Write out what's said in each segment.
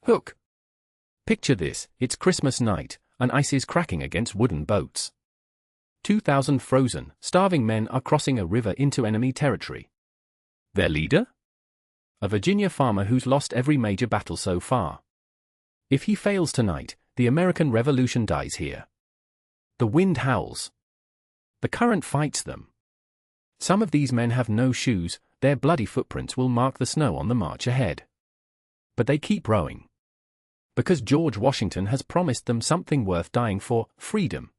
Hook. Picture this, it's Christmas night, and ice is cracking against wooden boats. 2,000 frozen, starving men are crossing a river into enemy territory. Their leader? A Virginia farmer who's lost every major battle so far. If he fails tonight, the American Revolution dies here. The wind howls. The current fights them. Some of these men have no shoes, their bloody footprints will mark the snow on the march ahead. But they keep rowing. Because George Washington has promised them something worth dying for, freedom.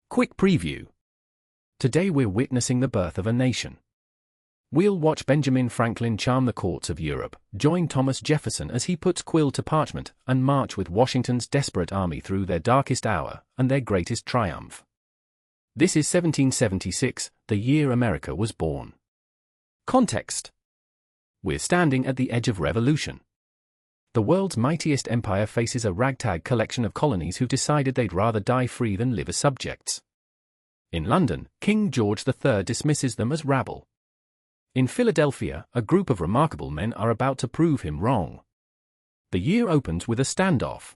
Quick preview. Today we're witnessing the birth of a nation. We'll watch Benjamin Franklin charm the courts of Europe, join Thomas Jefferson as he puts quill to parchment, and march with Washington's desperate army through their darkest hour and their greatest triumph. This is 1776, the year America was born. Context. We're standing at the edge of revolution. The world's mightiest empire faces a ragtag collection of colonies who decided they'd rather die free than live as subjects. In London, King George III dismisses them as rabble. In Philadelphia, a group of remarkable men are about to prove him wrong. The year opens with a standoff.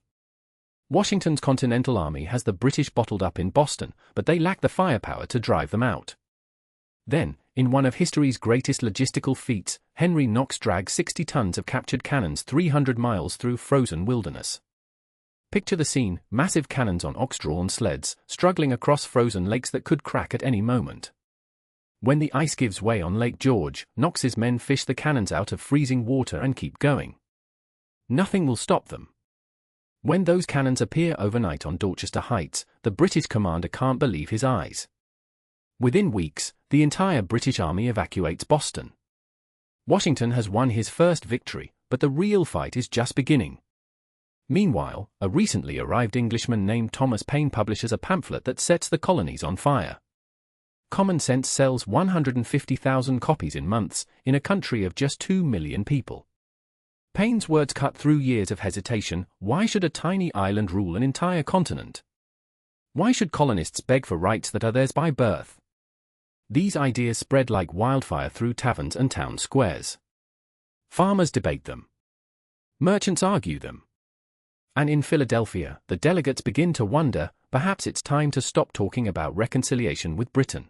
Washington's Continental Army has the British bottled up in Boston, but they lack the firepower to drive them out. Then, in one of history's greatest logistical feats, Henry Knox drags 60 tons of captured cannons 300 miles through frozen wilderness. Picture the scene, massive cannons on ox-drawn sleds, struggling across frozen lakes that could crack at any moment. When the ice gives way on Lake George, Knox's men fish the cannons out of freezing water and keep going. Nothing will stop them. When those cannons appear overnight on Dorchester Heights, the British commander can't believe his eyes. Within weeks, the entire British army evacuates Boston. Washington has won his first victory, but the real fight is just beginning. Meanwhile, a recently arrived Englishman named Thomas Paine publishes a pamphlet that sets the colonies on fire. Common Sense sells 150,000 copies in months, in a country of just 2 million people. Paine's words cut through years of hesitation. Why should a tiny island rule an entire continent? Why should colonists beg for rights that are theirs by birth? These ideas spread like wildfire through taverns and town squares. Farmers debate them. Merchants argue them. And in Philadelphia, the delegates begin to wonder, perhaps it's time to stop talking about reconciliation with Britain.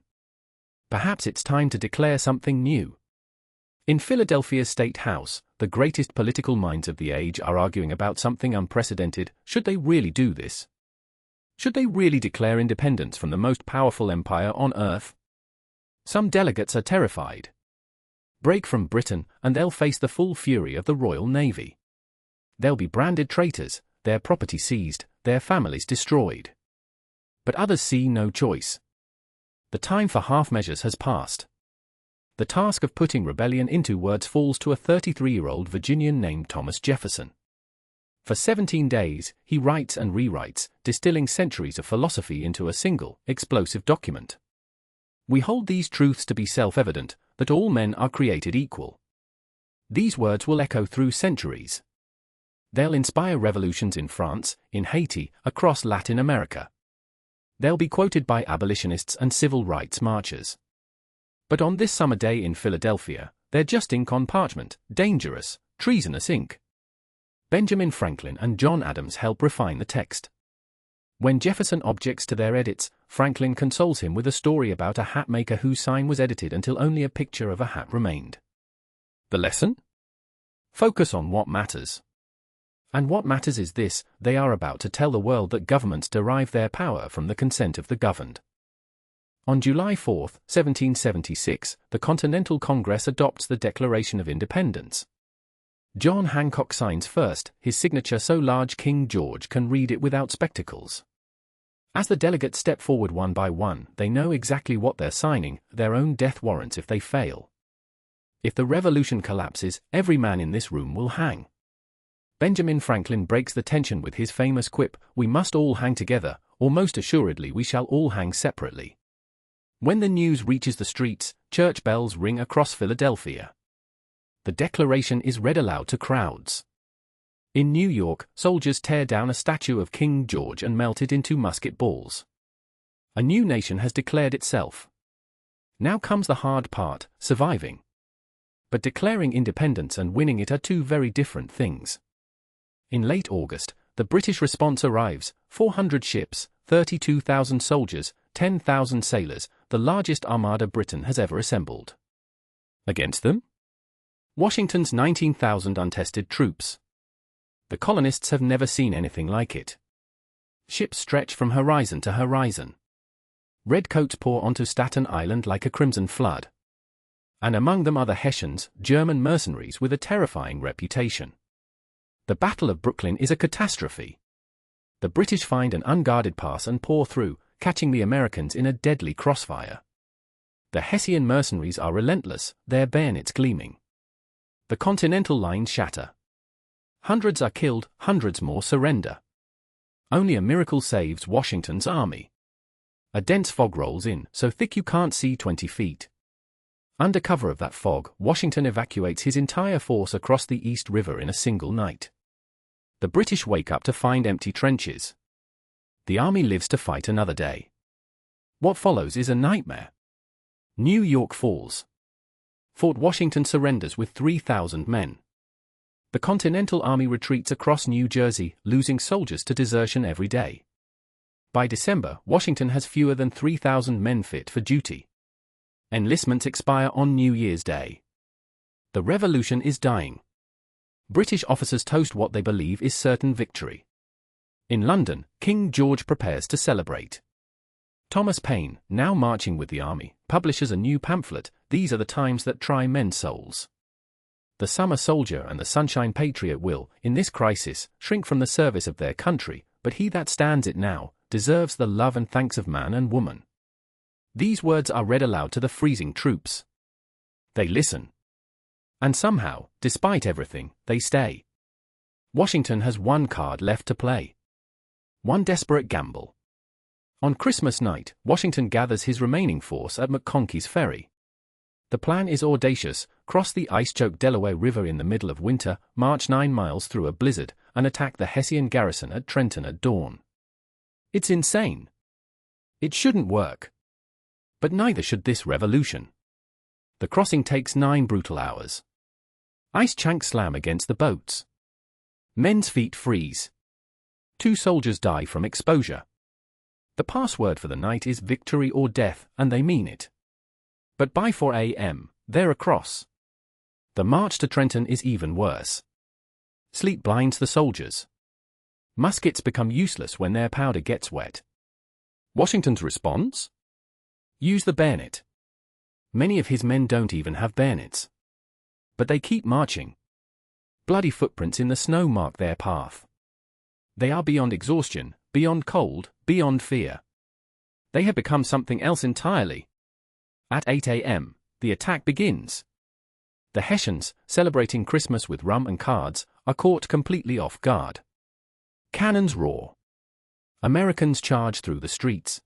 Perhaps it's time to declare something new. In Philadelphia's State House, the greatest political minds of the age are arguing about something unprecedented. Should they really do this? Should they really declare independence from the most powerful empire on earth? Some delegates are terrified. Break from Britain, and they'll face the full fury of the Royal Navy. They'll be branded traitors, their property seized, their families destroyed. But others see no choice. The time for half measures has passed. The task of putting rebellion into words falls to a 33-year-old Virginian named Thomas Jefferson. For 17 days, he writes and rewrites, distilling centuries of philosophy into a single, explosive document. We hold these truths to be self-evident, that all men are created equal. These words will echo through centuries. They'll inspire revolutions in France, in Haiti, across Latin America. They'll be quoted by abolitionists and civil rights marchers. But on this summer day in Philadelphia, they're just ink on parchment, dangerous, treasonous ink. Benjamin Franklin and John Adams help refine the text. When Jefferson objects to their edits, Franklin consoles him with a story about a hat maker whose sign was edited until only a picture of a hat remained. The lesson? Focus on what matters. And what matters is this: they are about to tell the world that governments derive their power from the consent of the governed. On July 4, 1776, the Continental Congress adopts the Declaration of Independence. John Hancock signs first, his signature so large King George can read it without spectacles. As the delegates step forward one by one, they know exactly what they're signing, their own death warrants if they fail. If the revolution collapses, every man in this room will hang. Benjamin Franklin breaks the tension with his famous quip, "We must all hang together, or most assuredly we shall all hang separately." When the news reaches the streets, church bells ring across Philadelphia. The declaration is read aloud to crowds. In New York, soldiers tear down a statue of King George and melt it into musket balls. A new nation has declared itself. Now comes the hard part, surviving. But declaring independence and winning it are two very different things. In late August, the British response arrives: 400 ships, 32,000 soldiers, 10,000 sailors, the largest armada Britain has ever assembled. Against them? Washington's 19,000 untested troops. The colonists have never seen anything like it. Ships stretch from horizon to horizon. Redcoats pour onto Staten Island like a crimson flood. And among them are the Hessians, German mercenaries with a terrifying reputation. The Battle of Brooklyn is a catastrophe. The British find an unguarded pass and pour through, catching the Americans in a deadly crossfire. The Hessian mercenaries are relentless, their bayonets gleaming. The Continental lines shatter. Hundreds are killed, hundreds more surrender. Only a miracle saves Washington's army. A dense fog rolls in, so thick you can't see 20 feet. Under cover of that fog, Washington evacuates his entire force across the East River in a single night. The British wake up to find empty trenches. The army lives to fight another day. What follows is a nightmare. New York falls. Fort Washington surrenders with 3,000 men. The Continental Army retreats across New Jersey, losing soldiers to desertion every day. By December, Washington has fewer than 3,000 men fit for duty. Enlistments expire on New Year's Day. The revolution is dying. British officers toast what they believe is certain victory. In London, King George prepares to celebrate. Thomas Paine, now marching with the army, publishes a new pamphlet, These Are the Times That Try Men's Souls. The summer soldier and the sunshine patriot will, in this crisis, shrink from the service of their country, but he that stands it now, deserves the love and thanks of man and woman. These words are read aloud to the freezing troops. They listen. And somehow, despite everything, they stay. Washington has one card left to play. One desperate gamble. On Christmas night, Washington gathers his remaining force at McConkey's Ferry. The plan is audacious: cross the ice-choked Delaware River in the middle of winter, march 9 miles through a blizzard, and attack the Hessian garrison at Trenton at dawn. It's insane. It shouldn't work. But neither should this revolution. The crossing takes 9 brutal hours. Ice chunks slam against the boats. Men's feet freeze. 2 soldiers die from exposure. The password for the night is victory or death, and they mean it. But by 4 a.m., they're across. The march to Trenton is even worse. Sleep blinds the soldiers. Muskets become useless when their powder gets wet. Washington's response? Use the bayonet. Many of his men don't even have bayonets. But they keep marching. Bloody footprints in the snow mark their path. They are beyond exhaustion, beyond cold, beyond fear. They have become something else entirely. At 8 a.m., the attack begins. The Hessians, celebrating Christmas with rum and cards, are caught completely off guard. Cannons roar. Americans charge through the streets.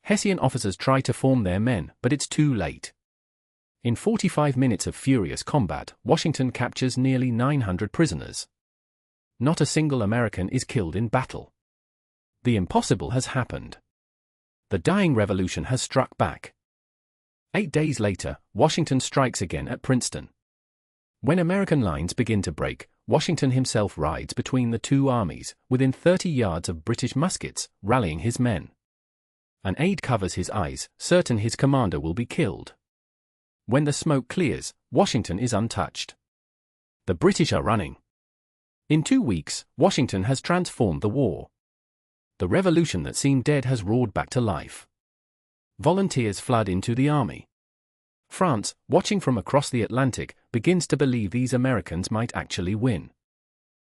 Hessian officers try to form their men, but it's too late. In 45 minutes of furious combat, Washington captures nearly 900 prisoners. Not a single American is killed in battle. The impossible has happened. The dying revolution has struck back. 8 days later, Washington strikes again at Princeton. When American lines begin to break, Washington himself rides between the 2 armies, within 30 yards of British muskets, rallying his men. An aide covers his eyes, certain his commander will be killed. When the smoke clears, Washington is untouched. The British are running. In 2 weeks, Washington has transformed the war. The revolution that seemed dead has roared back to life. Volunteers flood into the army. France, watching from across the Atlantic, begins to believe these Americans might actually win.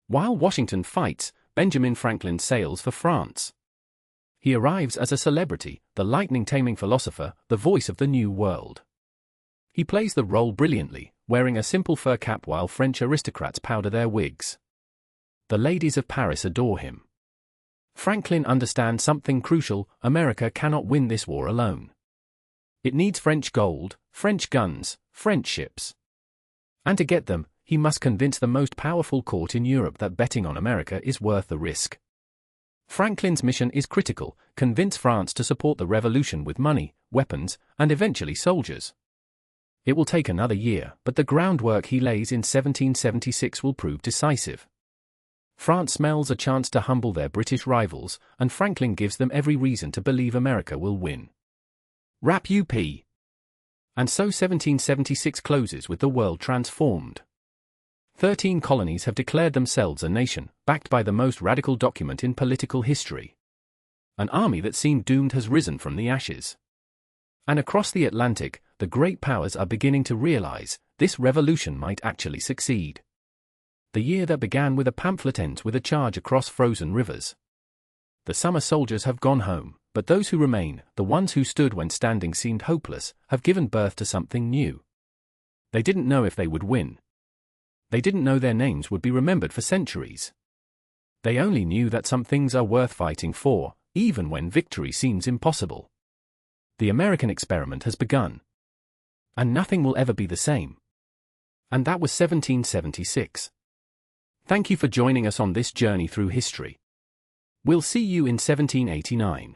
While Washington fights, Benjamin Franklin sails for France. He arrives as a celebrity, the lightning-taming philosopher, the voice of the New World. He plays the role brilliantly, wearing a simple fur cap while French aristocrats powder their wigs. The ladies of Paris adore him. Franklin understands something crucial: America cannot win this war alone. It needs French gold, French guns, French ships. And to get them, he must convince the most powerful court in Europe that betting on America is worth the risk. Franklin's mission is critical: convince France to support the revolution with money, weapons, and eventually soldiers. It will take another year, but the groundwork he lays in 1776 will prove decisive. France smells a chance to humble their British rivals, and Franklin gives them every reason to believe America will win. Rap UP. And so 1776 closes with the world transformed. 13 colonies have declared themselves a nation, backed by the most radical document in political history. An army that seemed doomed has risen from the ashes. And across the Atlantic, the great powers are beginning to realize this revolution might actually succeed. The year that began with a pamphlet ends with a charge across frozen rivers. The summer soldiers have gone home, but those who remain, the ones who stood when standing seemed hopeless, have given birth to something new. They didn't know if they would win. They didn't know their names would be remembered for centuries. They only knew that some things are worth fighting for, even when victory seems impossible. The American experiment has begun. And nothing will ever be the same. And that was 1776. Thank you for joining us on this journey through history. We'll see you in 1789.